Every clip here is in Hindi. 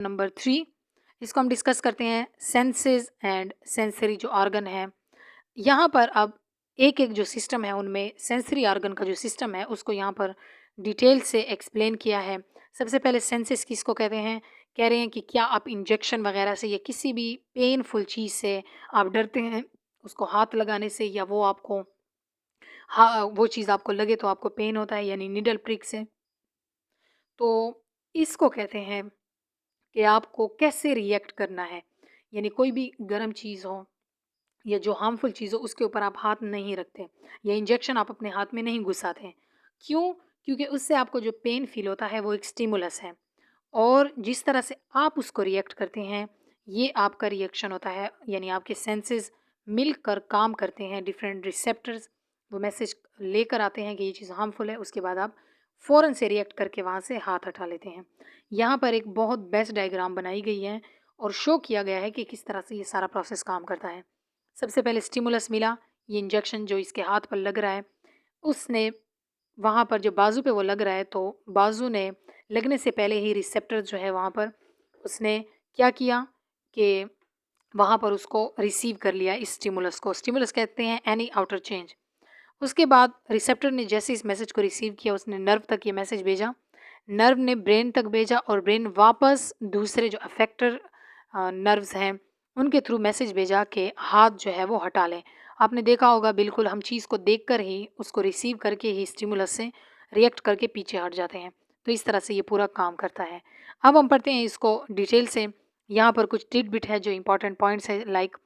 नंबर 3 इसको हम डिस्कस करते हैं सेंसेस एंड सेंसरी जो ऑर्गन है। यहाँ पर अब एक एक जो सिस्टम है उनमें सेंसरी ऑर्गन का जो सिस्टम है उसको यहाँ पर डिटेल से एक्सप्लेन किया है। सबसे पहले सेंसेस किसको कहते हैं, कह रहे हैं कि क्या आप इंजेक्शन वगैरह से या किसी भी पेनफुल चीज़ से आप डरते हैं, उसको हाथ लगाने से या वो आपको हाँ वो चीज़ आपको लगे तो आपको पेन होता है यानी निडल प्रिक से। तो इसको कहते हैं कि आपको कैसे रिएक्ट करना है, यानी कोई भी गर्म चीज़ हो या जो हार्मफुल चीज़ हो उसके ऊपर आप हाथ नहीं रखते या इंजेक्शन आप अपने हाथ में नहीं घुसाते। क्यों? क्योंकि उससे आपको जो पेन फील होता है वो एक स्टिमुलस है और जिस तरह से आप उसको रिएक्ट करते हैं ये आपका रिएक्शन होता है, यानी आपके सेंसेस मिलकर काम करते हैं। डिफरेंट रिसेप्टर्स वो मैसेज लेकर आते हैं कि ये चीज़ हार्मफुल है, उसके बाद आप फ़ौरन से रिएक्ट करके वहाँ से हाथ हटा लेते हैं। यहाँ पर एक बहुत बेस्ट डायग्राम बनाई गई है और शो किया गया है कि किस तरह से ये सारा प्रोसेस काम करता है। सबसे पहले स्टिमुलस मिला, ये इंजेक्शन जो इसके हाथ पर लग रहा है, उसने वहाँ पर जो बाजू पे वो लग रहा है तो बाजू ने लगने से पहले ही रिसेप्टर जो है वहाँ पर उसने क्या किया कि वहाँ पर उसको रिसीव कर लिया इस स्टिमुलस को। स्टिमुलस कहते हैं एनी आउटर चेंज। उसके बाद रिसेप्टर ने जैसे इस मैसेज को रिसीव किया उसने नर्व तक ये मैसेज भेजा, नर्व ने ब्रेन तक भेजा और ब्रेन वापस दूसरे जो अफेक्टर नर्व्स हैं उनके थ्रू मैसेज भेजा कि हाथ जो है वो हटा लें। आपने देखा होगा बिल्कुल हम चीज़ को देखकर ही उसको रिसीव करके ही स्टिमुलस से रिएक्ट करके पीछे हट जाते हैं। तो इस तरह से ये पूरा काम करता है। अब हम पढ़ते हैं इसको डिटेल से। यहाँ पर कुछ टिडबिट है जो इंपॉर्टेंट पॉइंट्स है। लाइक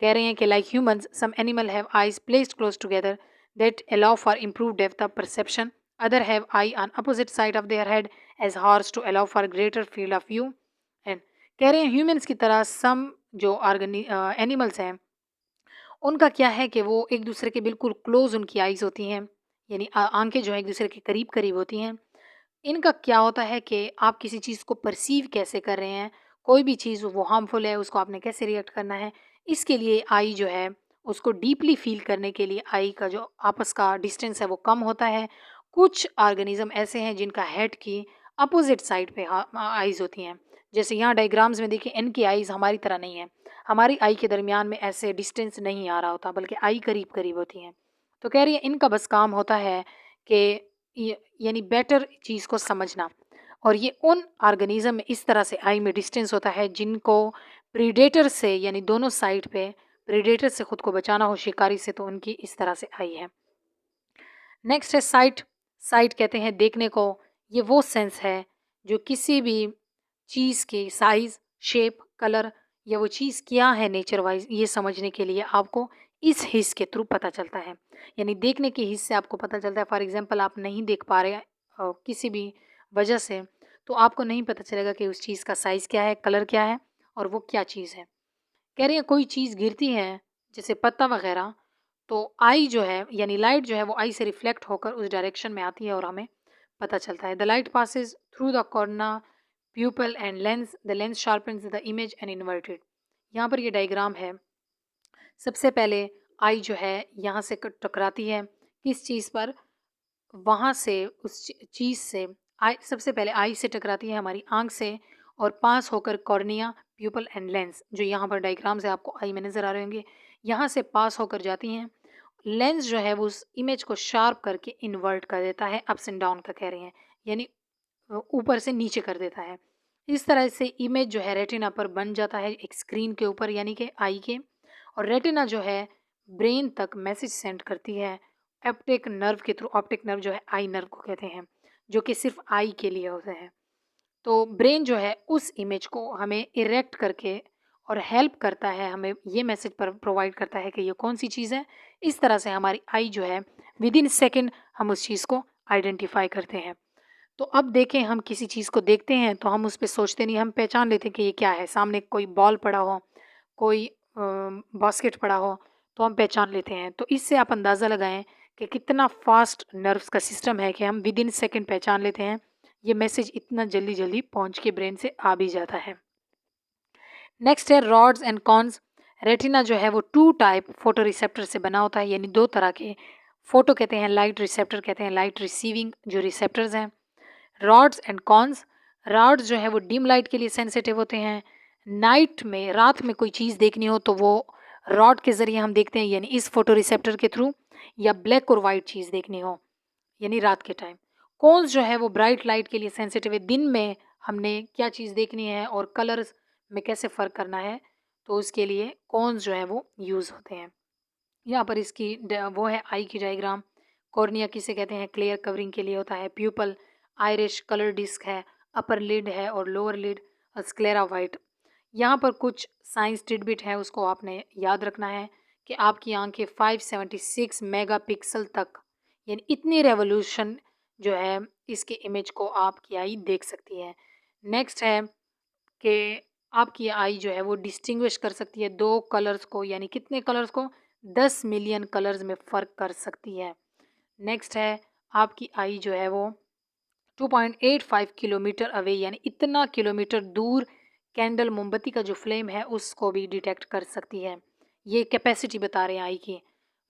कह रहे हैं कि like humans some animal have eyes placed close together that allow for improved depth of perception. Other have eye on opposite side of their head as horse to allow for greater field of view. And कह रहे हैं ह्यूमंस की तरह सम जो एनिमल्स हैं उनका क्या है कि वो एक दूसरे के बिल्कुल क्लोज उनकी आइज़ होती हैं, यानी आंखें जो है एक दूसरे के करीब करीब होती हैं। इनका क्या होता है कि आप किसी चीज़ को परसीव कैसे कर रहे हैं, कोई भी चीज़ वो हार्मफुल है उसको आपने कैसे रिएक्ट करना है, इसके लिए आई जो है उसको डीपली फील करने के लिए आई का जो आपस का डिस्टेंस है वो कम होता है। कुछ ऑर्गेनिज्म ऐसे हैं जिनका हेड की अपोजिट साइड पे आइज़ होती हैं। जैसे यहाँ डायग्राम्स में देखिए इनकी आइज़ हमारी तरह नहीं है, हमारी आई के दरमियान में ऐसे डिस्टेंस नहीं आ रहा होता बल्कि आई करीब करीब होती हैं। तो कह रही है इनका बस काम होता है कि यानी बेटर चीज़ को समझना, और ये उन ऑर्गेनिज्म में इस तरह से आई में डिस्टेंस होता है जिनको प्रीडेटर से यानी दोनों साइड पे प्रीडेटर से खुद को बचाना हो शिकारी से, तो उनकी इस तरह से आई है। नेक्स्ट है साइट। साइट कहते हैं देखने को। ये वो सेंस है जो किसी भी चीज़ की साइज, शेप, कलर या वो चीज़ क्या है नेचर वाइज ये समझने के लिए आपको इस हिस्स के थ्रू पता चलता है, यानी देखने के हिस्से से आपको पता चलता है। फॉर एग्जांपल आप नहीं देख पा रहे किसी भी वजह से, तो आपको नहीं पता चलेगा कि उस चीज़ का साइज़ क्या है, कलर क्या है और वो क्या चीज़ है। कह रही है कोई चीज़ गिरती है जैसे पत्ता वगैरह, तो आई जो है यानी लाइट जो है वो आई से रिफ्लेक्ट होकर उस डायरेक्शन में आती है और हमें पता चलता है। The light passes through the cornea pupil and lens, the lens sharpens the image and inverted. यहाँ पर ये डायग्राम है। सबसे पहले आई जो है यहाँ से टकराती है किस चीज़ पर, वहाँ से उस चीज़ से आई सबसे पहले आई से टकराती है हमारी आँख से और पास होकर कॉर्निया, प्यूपल एंड लेंस जो यहाँ पर डायग्राम से आपको आई में नज़र आ रहे होंगे, यहाँ से पास होकर जाती हैं। लेंस जो है वो उस इमेज को शार्प करके इन्वर्ट कर देता है, अप्स एंड डाउन का कह रहे हैं, यानी ऊपर से नीचे कर देता है। इस तरह से इमेज जो है रेटिना पर बन जाता है एक स्क्रीन के ऊपर यानी कि आई के, और रेटिना जो है ब्रेन तक मैसेज सेंड करती है ऑप्टिक नर्व के थ्रू। ऑप्टिक नर्व जो है आई नर्व को कहते हैं जो कि सिर्फ आई के लिए होते हैं। तो ब्रेन जो है उस इमेज को हमें इरेक्ट करके और हेल्प करता है, हमें ये मैसेज पर प्रोवाइड करता है कि ये कौन सी चीज़ है। इस तरह से हमारी आई जो है विद इन सेकेंड हम उस चीज़ को आइडेंटिफाई करते हैं। तो अब देखें हम किसी चीज़ को देखते हैं तो हम उस पर सोचते नहीं, हम पहचान लेते हैं कि ये क्या है। सामने कोई बॉल पड़ा हो, कोई बास्केट पड़ा हो, तो हम पहचान लेते हैं। तो इससे आप अंदाज़ा लगाएं कि कितना फास्ट नर्व्स का सिस्टम है कि हम विद इन सेकेंड पहचान लेते हैं। ये मैसेज इतना जल्दी जल्दी पहुंच के ब्रेन से आ भी जाता है। नेक्स्ट है रॉड्स एंड कॉन्स। रेटिना जो है वो टू टाइप फोटो रिसेप्टर से बना होता है, यानी दो तरह के फोटो कहते हैं, लाइट रिसेप्टर कहते हैं, लाइट रिसीविंग जो रिसेप्टर्स हैं। Rods and cons. रॉड जो है वो डिम लाइट के लिए सेंसिटिव होते हैं। नाइट में, रात में कोई चीज़ देखनी हो तो वो रॉड के ज़रिए हम देखते हैं, यानी इस फोटो रिसेप्टर के थ्रू, या ब्लैक और वाइट चीज़ देखनी हो यानी रात के टाइम। कोन्स जो है वो ब्राइट लाइट के लिए सेंसिटिव है। दिन में हमने क्या चीज़ देखनी है और कलर्स में कैसे फ़र्क करना है, तो उसके लिए कोन्स जो है वो यूज़ होते हैं। यहाँ पर इसकी वो है आई की डायग्राम। कॉर्निया किसे कहते हैं, क्लियर कवरिंग के लिए होता है। प्यूपल, आयरिश कलर डिस्क है, अपर लिड है और लोअर लिड स्क्लेरा वाइट। यहाँ पर कुछ साइंस टिडबिट है, उसको आपने याद रखना है कि आपकी आंखें 576 मेगापिक्सल तक, यानी इतनी रेवोल्यूशन जो है इसके इमेज को आपकी आई देख सकती है। नेक्स्ट है कि आपकी आई जो है वो डिस्टिंग्विश कर सकती है दो कलर्स को, यानी कितने कलर्स को, 10 मिलियन कलर्स में फ़र्क कर सकती है। नेक्स्ट है आपकी आई जो है वो 2.85 किलोमीटर अवे, यानी इतना किलोमीटर दूर कैंडल मोमबत्ती का जो फ्लेम है उसको भी डिटेक्ट कर सकती है। ये कैपेसिटी बता रहे हैं आई की।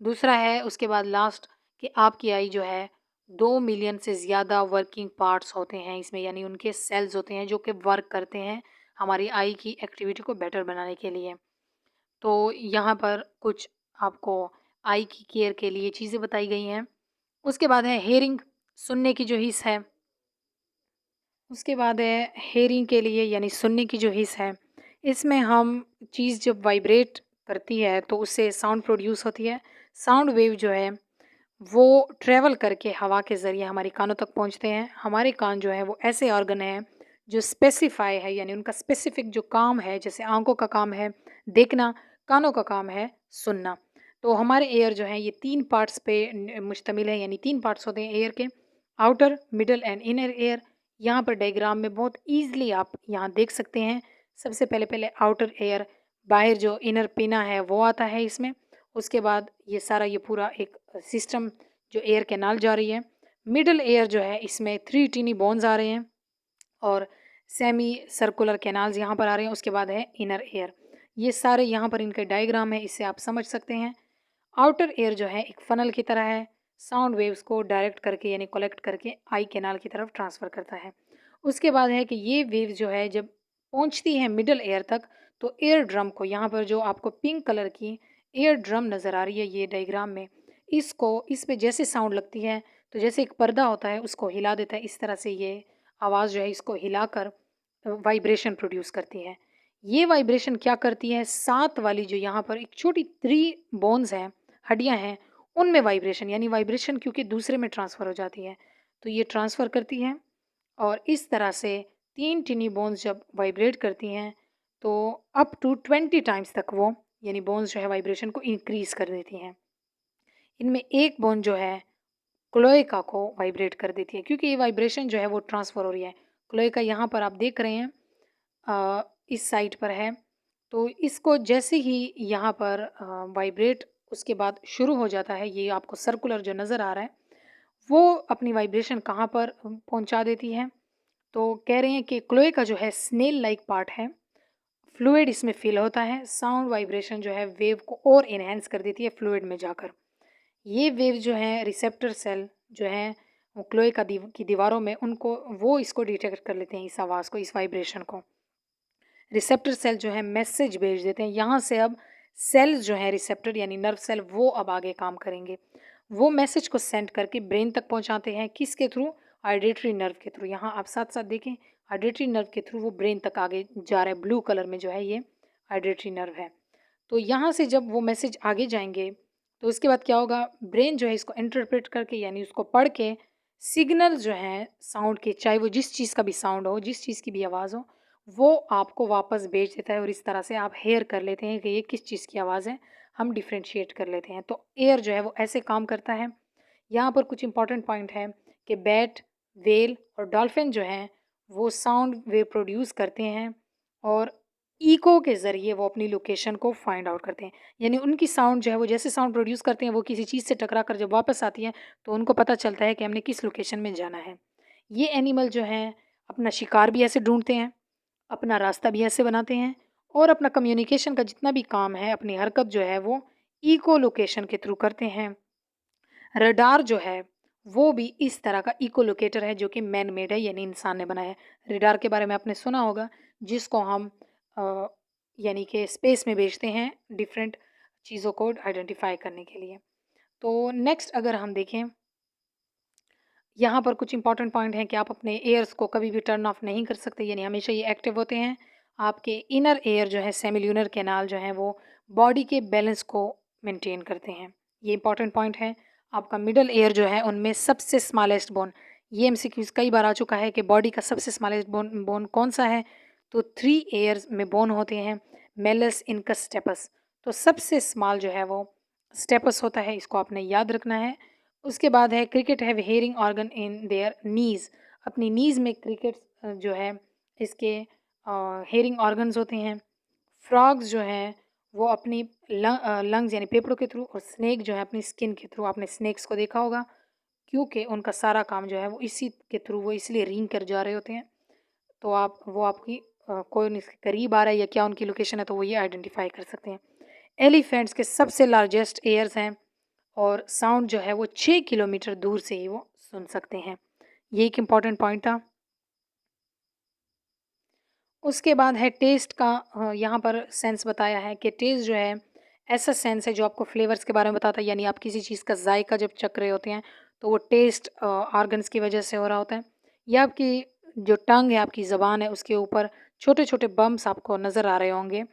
दूसरा है उसके बाद लास्ट कि आपकी आई जो है 2 मिलियन से ज़्यादा वर्किंग पार्ट्स होते हैं इसमें, यानी उनके सेल्स होते हैं जो कि वर्क करते हैं हमारी आई की एक्टिविटी को बेटर बनाने के लिए। तो यहाँ पर कुछ आपको आई की केयर के लिए चीज़ें बताई गई हैं। उसके बाद है हेयरिंग, सुनने की जो हिस्स है। उसके बाद है हेयरिंग के लिए यानी सुनने की जो हिस्स है, इसमें हम चीज़ जब वाइब्रेट करती है तो उससे साउंड प्रोड्यूस होती है। साउंड वेव जो है वो ट्रैवल करके हवा के ज़रिए हमारे कानों तक पहुंचते हैं। हमारे कान जो है वो ऐसे ऑर्गन हैं जो स्पेसिफाई है, यानी उनका स्पेसिफिक जो काम है, जैसे आंखों का काम है देखना, कानों का काम है सुनना। तो हमारे एयर जो है ये 3 पार्ट्स पे मुश्तमिल है, यानी 3 पार्ट्स होते हैं एयर के, outer, middle and inner air. यहाँ पर डायग्राम में बहुत ईजिली आप यहाँ देख सकते हैं। सबसे पहले पहले आउटर एयर, बाहर जो इनर पिना है वो आता है इसमें। उसके बाद ये सारा ये पूरा एक सिस्टम जो एयर कैनाल जा रही है। मिडल एयर जो है इसमें 3 टीनी बोन्स आ रहे हैं और सेमी सर्कुलर कैनाल्स यहाँ पर आ रहे हैं। उसके बाद है इनर एयर। ये सारे यहाँ पर इनके डायग्राम है, इससे आप समझ सकते हैं। आउटर एयर जो है एक फनल की तरह है, साउंड वेव्स को डायरेक्ट करके यानी कलेक्ट करके आई कैनाल की तरफ ट्रांसफ़र करता है। उसके बाद है कि ये वेव जो है जब पहुंचती है मिडल एयर तक, तो एयर ड्रम को, यहाँ पर जो आपको पिंक कलर की एयर ड्रम नज़र आ रही है ये डायग्राम में, इसको, इस पे जैसे साउंड लगती है तो जैसे एक पर्दा होता है उसको हिला देता है, इस तरह से ये आवाज़ जो है इसको हिलाकर वाइब्रेशन प्रोड्यूस करती है। ये वाइब्रेशन क्या करती है, सात वाली जो यहाँ पर एक छोटी 3 बोन्स हैं, हड्डियाँ हैं, उनमें वाइब्रेशन, यानी वाइब्रेशन क्योंकि दूसरे में ट्रांसफ़र हो जाती है तो ये ट्रांसफ़र करती है। और इस तरह से 3 टिनी बोन्स जब वाइब्रेट करती हैं तो अप टू 20 टाइम्स तक वो, यानी बोन्स जो है वाइब्रेशन को इंक्रीज़ कर देती हैं। इनमें एक बोन जो है क्लोएका को वाइब्रेट कर देती है, क्योंकि ये वाइब्रेशन जो है वो ट्रांसफ़र हो रही है। क्लोएका यहाँ पर आप देख रहे हैं, इस साइड पर है। तो इसको जैसे ही यहाँ पर वाइब्रेट उसके बाद शुरू हो जाता है, ये आपको सर्कुलर जो नज़र आ रहा है वो अपनी वाइब्रेशन कहाँ पर पहुँचा देती है। तो कह रहे हैं कि क्लोएका जो है स्नेल लाइक पार्ट है, फ्लूइड इसमें फिल होता है। साउंड वाइब्रेशन जो है वेव को और इन्हेंस कर देती है फ्लूइड में जाकर। ये वेव जो है रिसेप्टर सेल जो है वो क्लोएका की दीवारों में, उनको, वो इसको डिटेक्ट कर लेते हैं, इस आवाज़ को, इस वाइब्रेशन को। रिसेप्टर सेल जो है मैसेज भेज देते हैं। यहाँ से अब सेल्स जो है रिसेप्टर यानी नर्व सेल, वो अब आगे काम करेंगे। वो मैसेज को सेंड करके ब्रेन तक पहुँचाते हैं, किसके थ्रू, ऑडिटरी नर्व के थ्रू। यहाँ आप साथ साथ देखें, ऑडिटरी नर्व के थ्रू वो ब्रेन तक आगे जा रहा है। ब्लू कलर में जो है ये ऑडिटरी नर्व है। तो यहाँ से जब वो मैसेज आगे जाएंगे तो उसके बाद क्या होगा, ब्रेन जो है इसको इंटरप्रेट करके यानी उसको पढ़ के सिग्नल जो हैं साउंड के, चाहे वो जिस चीज़ का भी साउंड हो, जिस चीज़ की भी आवाज़ हो, वो आपको वापस भेज देता है। और इस तरह से आप हेयर कर लेते हैं कि ये किस चीज़ की आवाज़ है, हम डिफ्रेंशिएट कर लेते हैं। तो एयर जो है वो ऐसे काम करता है। यहाँ पर कुछ इंपॉर्टेंट पॉइंट है कि बैट, वेल और डॉल्फिन जो हैं वो साउंड वेव प्रोड्यूस करते हैं और इको के ज़रिए वो अपनी लोकेशन को फाइंड आउट करते हैं। यानी उनकी साउंड जो है वो जैसे साउंड प्रोड्यूस करते हैं, वो किसी चीज़ से टकरा कर जब वापस आती है तो उनको पता चलता है कि हमने किस लोकेशन में जाना है। ये एनिमल जो हैं अपना शिकार भी ऐसे ढूंढते हैं, अपना रास्ता भी ऐसे बनाते हैं और अपना कम्युनिकेशन का जितना भी काम है, अपनी हरकत जो है वो इको लोकेशन के थ्रू करते हैं। रडार जो है वो भी इस तरह का इकोलोकेटर है जो कि मैन मेड है, यानी इंसान ने बनाया है। रेडार के बारे में आपने सुना होगा, जिसको हम अ, यानी कि स्पेस में भेजते हैं डिफरेंट चीज़ों को आइडेंटिफाई करने के लिए। तो नेक्स्ट अगर हम देखें, यहाँ पर कुछ इंपॉर्टेंट पॉइंट हैं कि आप अपने एयर्स को कभी भी टर्न ऑफ नहीं कर सकते, यानी हमेशा ये एक्टिव होते हैं। आपके इनर एयर जो है, सेमिल्यूनर कैनाल जो है, वो बॉडी के बैलेंस को मेंटेन करते हैं। ये इंपॉर्टेंट पॉइंट है। आपका मिडल एयर जो है, उनमें सबसे स्मॉलेस्ट बोन, ये एमसीक्यूज कई बार आ चुका है कि बॉडी का सबसे स्मॉलेस्ट बोन बोन कौन सा है, तो 3 एयर्स में बोन होते हैं, मेलस, इनकस, स्टेपस। तो सबसे स्मॉल जो है वो स्टेपस होता है, इसको आपने याद रखना है। उसके बाद है cricket have hearing organ in their knees, अपनी नीज़ में क्रिकेट जो है इसके हेयरिंग ऑर्गन्स होते हैं। फ्रॉग्स जो हैं वो अपनी लंग्स यानी फेफड़ों के थ्रू, और स्नेक जो है अपनी स्किन के थ्रू। आपने स्नेक्स को देखा होगा, क्योंकि उनका सारा काम जो है वो इसी के थ्रू, वो इसलिए रींग कर जा रहे होते हैं। तो आप वो आपकी कोई उनके करीब आ रहा है या क्या उनकी लोकेशन है, तो वो ये आइडेंटिफाई कर सकते हैं। एलिफेंट्स के सबसे लार्जेस्ट एयर्स हैं, और साउंड जो है वो 6 किलोमीटर दूर से ही वो सुन सकते हैं। ये एक इम्पॉर्टेंट पॉइंट था। उसके बाद है टेस्ट का, यहाँ पर सेंस बताया है कि टेस्ट जो है ऐसा सेंस है जो आपको फ्लेवर्स के बारे में बताता है, यानी आप किसी चीज़ का जायका जब चख रहे होते हैं तो वो टेस्ट ऑर्गन्स की वजह से हो रहा होता है। या आपकी जो टंग है, आपकी ज़बान है, उसके ऊपर छोटे छोटे बम्प्स आपको नज़र आ रहे होंगे।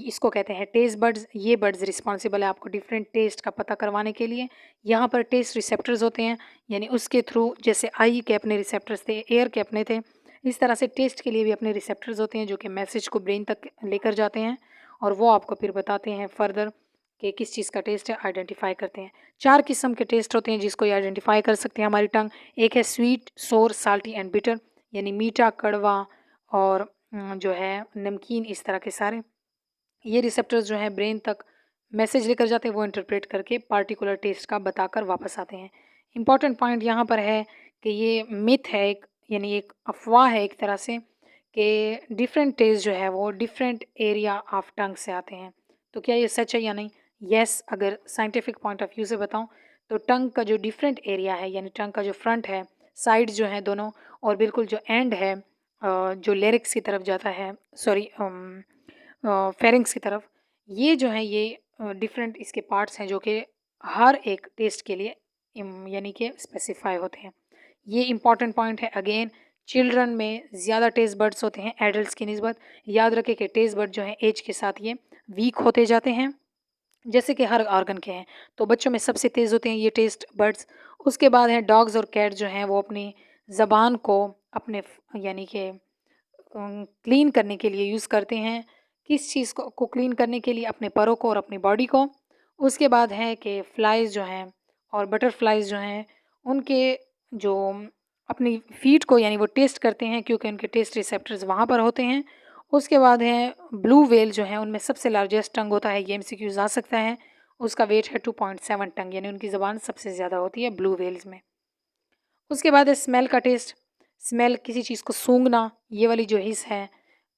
इसको कहते हैं टेस्ट बड्स। ये बड्स रिस्पॉन्सिबल है आपको डिफरेंट टेस्ट का पता करवाने के लिए। यहाँ पर टेस्ट रिसेप्टर्स होते हैं, यानी उसके थ्रू, जैसे आई के अपने रिसेप्टर्स थे, एयर के अपने थे, इस तरह से टेस्ट के लिए भी अपने रिसेप्टर्स होते हैं जो कि मैसेज को ब्रेन तक लेकर जाते हैं, और वो आपको फिर बताते हैं फर्दर कि किस चीज़ का टेस्ट है, आइडेंटिफाई करते हैं। 4 किस्म के टेस्ट होते हैं जिसको ये आइडेंटिफाई कर सकते हैं हमारी टंग। एक है स्वीट, सोर, साल्टी एंड बिटर, यानी मीठा, कड़वा और जो है नमकीन, इस तरह के सारे। ये रिसेप्टर्स जो हैं ब्रेन तक मैसेज लेकर जाते हैं, वो इंटरप्रेट करके पार्टिकुलर टेस्ट का बताकर वापस आते हैं। इंपॉर्टेंट पॉइंट यहाँ पर है कि ये मिथ है एक, यानी एक अफवाह है एक तरह से, कि डिफरेंट टेस्ट जो है वो डिफरेंट एरिया ऑफ टंग से आते हैं। तो क्या ये सच है या नहीं? यस, अगर साइंटिफिक पॉइंट ऑफ व्यू से बताऊँ तो टंग का जो डिफरेंट एरिया है, यानी टंग का जो फ्रंट है, साइड जो है दोनों, और बिल्कुल जो एंड है जो लिरिक्स की तरफ जाता है, सॉरी फेरिंग्स की तरफ, ये जो है ये डिफरेंट इसके पार्ट्स हैं जो कि हर एक टेस्ट के लिए यानी कि स्पेसिफाई होते हैं। ये इंपॉर्टेंट पॉइंट है। अगेन, चिल्ड्रन में ज़्यादा टेस्ट बर्ड्स होते हैं एडल्ट्स की निस्बत। याद रखें कि टेस्ट बर्ड जो है एज के साथ ये वीक होते जाते हैं, जैसे कि हर ऑर्गन के हैं। तो बच्चों में सबसे तेज़ होते हैं ये टेस्ट बर्ड्स। उसके बाद है डॉग्स और कैट्स जो हैं वो अपनी ज़बान को अपने यानी कि क्लीन करने के लिए यूज़ करते हैं। किस चीज़ को क्लीन करने के लिए? अपने परों को और अपनी बॉडी को। उसके बाद है कि फ्लाइज़ जो हैं और बटरफ्लाइज़ जो हैं, उनके जो अपनी फ़ीट को, यानी वो टेस्ट करते हैं, क्योंकि उनके टेस्ट रिसेप्टर्स वहाँ पर होते हैं। उसके बाद है ब्लू व्हेल जो है, उनमें सबसे लार्जेस्ट टंग होता है, ये एमसीक्यूज़ आ सकता है। उसका वेट है 2.7 टंग, यानी उनकी ज़बान सबसे ज़्यादा होती है ब्लू व्हेल्स में। उसके बाद है स्मेल का टेस्ट। स्मेल, किसी चीज़ को सूंघना, ये वाली जो हिस्स है,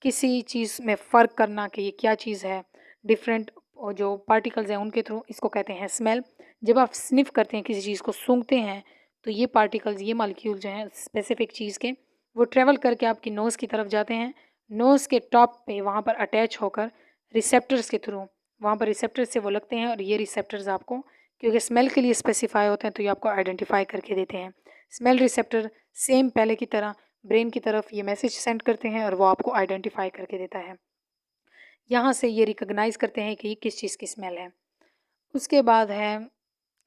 किसी चीज़ में फ़र्क करना कि ये क्या चीज़ है, डिफरेंट जो पार्टिकल्स हैं उनके थ्रू, इसको कहते हैं स्मेल। जब आप स्निफ़ करते हैं, किसी चीज़ को सूंघते हैं, तो ये पार्टिकल्स, ये मॉलिक्यूल जो हैं स्पेसिफिक चीज़ के, वो ट्रैवल करके आपकी नोज़ की तरफ जाते हैं। नोज़ के टॉप पे वहाँ पर अटैच होकर रिसेप्टर्स के थ्रू, वहाँ पर रिसेप्टर्स से वो लगते हैं, और ये रिसेप्टर्स आपको, क्योंकि स्मेल के लिए स्पेसिफाई होते हैं, तो ये आपको आइडेंटिफाई करके देते हैं। स्मेल रिसेप्टर सेम पहले की तरह ब्रेन की तरफ ये मैसेज सेंड करते हैं, और वो आपको आइडेंटिफाई करके देता है। यहाँ से ये रिकॉग्नाइज करते हैं कि ये किस चीज़ की स्मेल है। उसके बाद है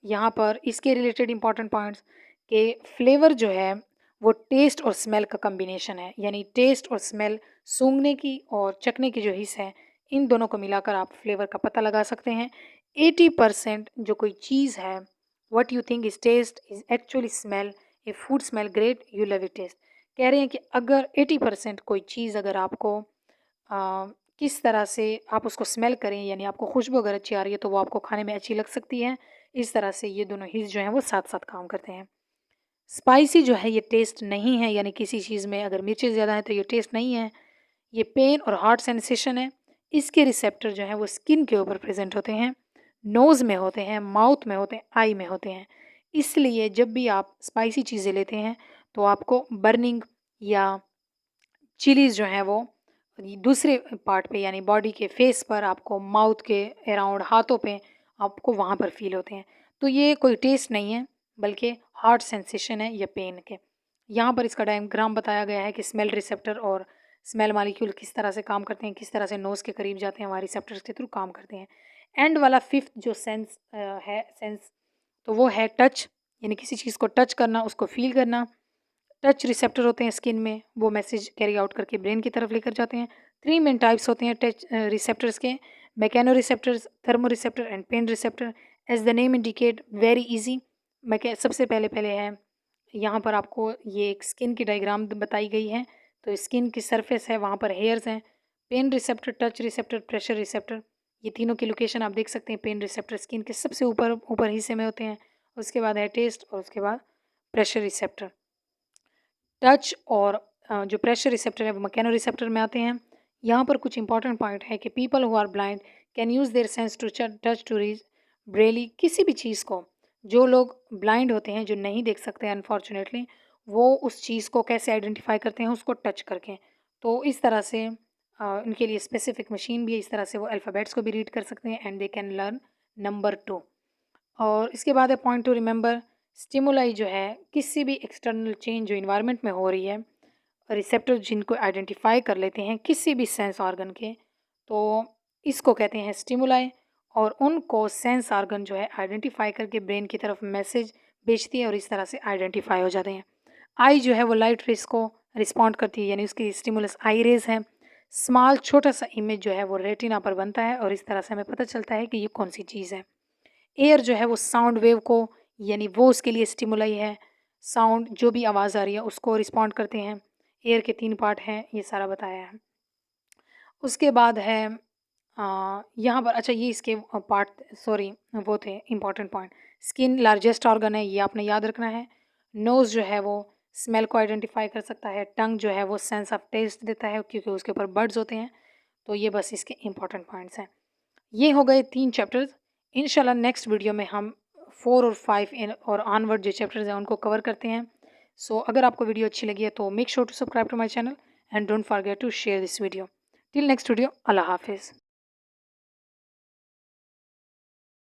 यहाँ पर इसके रिलेटेड इंपॉर्टेंट पॉइंट्स, कि फ्लेवर जो है वो टेस्ट और स्मेल का कम्बिनेशन है, यानी टेस्ट और स्मेल, सूंघने की और चखने की जो हिस्स है, इन दोनों को मिलाकर आप फ्लेवर का पता लगा सकते हैं। 80% जो कोई चीज़ है, what you think is taste is actually smell. A food smell great, you love it taste. कह रहे हैं कि अगर 80% कोई चीज़ अगर आपको किस तरह से आप उसको स्मेल करें, यानी आपको खुशबू अगर अच्छी आ रही है, तो वो आपको खाने में अच्छी लग सकती है। इस तरह से ये दोनों हिस्स जो हैं वो साथ साथ काम करते हैं। स्पाइसी जो है ये टेस्ट नहीं है, यानी किसी चीज़ में अगर मिर्ची ज़्यादा है तो ये टेस्ट नहीं है। ये पेन और हॉट सेंसेशन है। इसके रिसेप्टर जो हैं वो स्किन के ऊपर प्रेजेंट होते हैं, नोज़ में होते हैं, माउथ में होते हैं, आई में होते हैं। इसलिए जब भी आप स्पाइसी चीज़ें लेते हैं तो आपको बर्निंग या चिलीज़ जो हैं वो दूसरे पार्ट पे यानी बॉडी के फेस पर, आपको माउथ के अराउंड, हाथों पे, आपको वहाँ पर फ़ील होते हैं। तो ये कोई टेस्ट नहीं है बल्कि हार्ट सेंसेशन है या पेन के। यहाँ पर इसका डायग्राम बताया गया है कि स्मेल रिसेप्टर और स्मेल मॉलिक्यूल किस तरह से काम करते हैं, किस तरह से नोज़ के करीब जाते हैं, वहाँ रिसेप्टर्स के थ्रू काम करते हैं। एंड वाला फिफ्थ जो सेंस है सेंस, तो वो है टच, यानी किसी चीज़ को टच करना, उसको फ़ील करना। टच रिसेप्टर होते हैं स्किन में, वो मैसेज कैरी आउट करके ब्रेन की तरफ लेकर जाते हैं। 3 मेन टाइप्स होते हैं टच रिसेप्टर्स के, mechano receptors, thermo receptor and pain receptor. As the name indicate, very easy. मैके सबसे पहले पहले है, यहाँ पर आपको ये एक स्किन की डायग्राम बताई गई है। तो स्किन की सरफेस है, वहाँ पर हेयर्स हैं। Pain receptor, touch receptor, pressure receptor, ये तीनों की लोकेशन आप देख सकते हैं। पेन रिसेप्टर स्किन के सबसे ऊपर ऊपर हिस्से में होते हैं। उसके बाद है टेस्ट और उसके बाद प्रेशर रिसेप्टर। टच और जो प्रेशर रिसेप्टर है वो मैकेनो रिसेप्टर में आते हैं। यहाँ पर कुछ इंपॉर्टेंट पॉइंट है कि people who are blind can use their sense to touch to reach braille, किसी भी चीज़ को, जो लोग ब्लाइंड होते हैं, जो नहीं देख सकते अनफॉर्चुनेटली, वो उस चीज़ को कैसे आइडेंटिफाई करते हैं, उसको टच करके। तो इस तरह से उनके लिए स्पेसिफिक मशीन भी है, इस तरह से वो अल्फ़ाबेट्स को भी रीड कर सकते हैं and they can learn number 2। और इसके बाद है पॉइंट टू रिमेंबर, स्टिमुलाई जो है किसी भी एक्सटर्नल चेंज जो इन्वायरमेंट में हो रही है, रिसेप्टर जिनको आइडेंटिफाई कर लेते हैं किसी भी सेंस ऑर्गन के, तो इसको कहते हैं स्टिमुलाई। और उनको सेंस ऑर्गन जो है आइडेंटिफाई करके ब्रेन की तरफ मैसेज भेजती है और इस तरह से आइडेंटिफाई हो जाते हैं। आई जो है वो लाइट रेस को रिस्पॉन्ड करती है, यानी उसकी स्टिमुलस आई रेज है। स्मॉल छोटा सा इमेज जो है वो रेटिना पर बनता है और इस तरह से हमें पता चलता है कि ये कौन सी चीज़ है। एयर जो है वो साउंड वेव को, यानी वो उसके लिए स्टिमुलाई है। साउंड जो भी आवाज़ आ रही है उसको रिस्पॉन्ड करते हैं। एयर के 3 पार्ट हैं, ये सारा बताया है। उसके बाद है यहाँ पर, अच्छा ये इसके पार्ट, सॉरी वो थे important point. Skin largest organ है, ये आपने याद रखना है। नोज़ जो है वो स्मेल को आइडेंटिफाई कर सकता है। टंग जो है वो सेंस ऑफ टेस्ट देता है क्योंकि उसके ऊपर बर्ड्स होते हैं। तो ये बस इसके इम्पॉर्टेंट पॉइंट्स हैं। ये हो गए 3 चैप्टर्स। इंशाल्लाह नेक्स्ट वीडियो में हम 4 और 5 और ऑनवर्ड जो चैप्टर्स हैं उनको कवर करते हैं। सो अगर आपको वीडियो अच्छी लगी है तो make sure to subscribe to my channel and don't forget to share this video. Till next video, अल्लाह हाफिज़।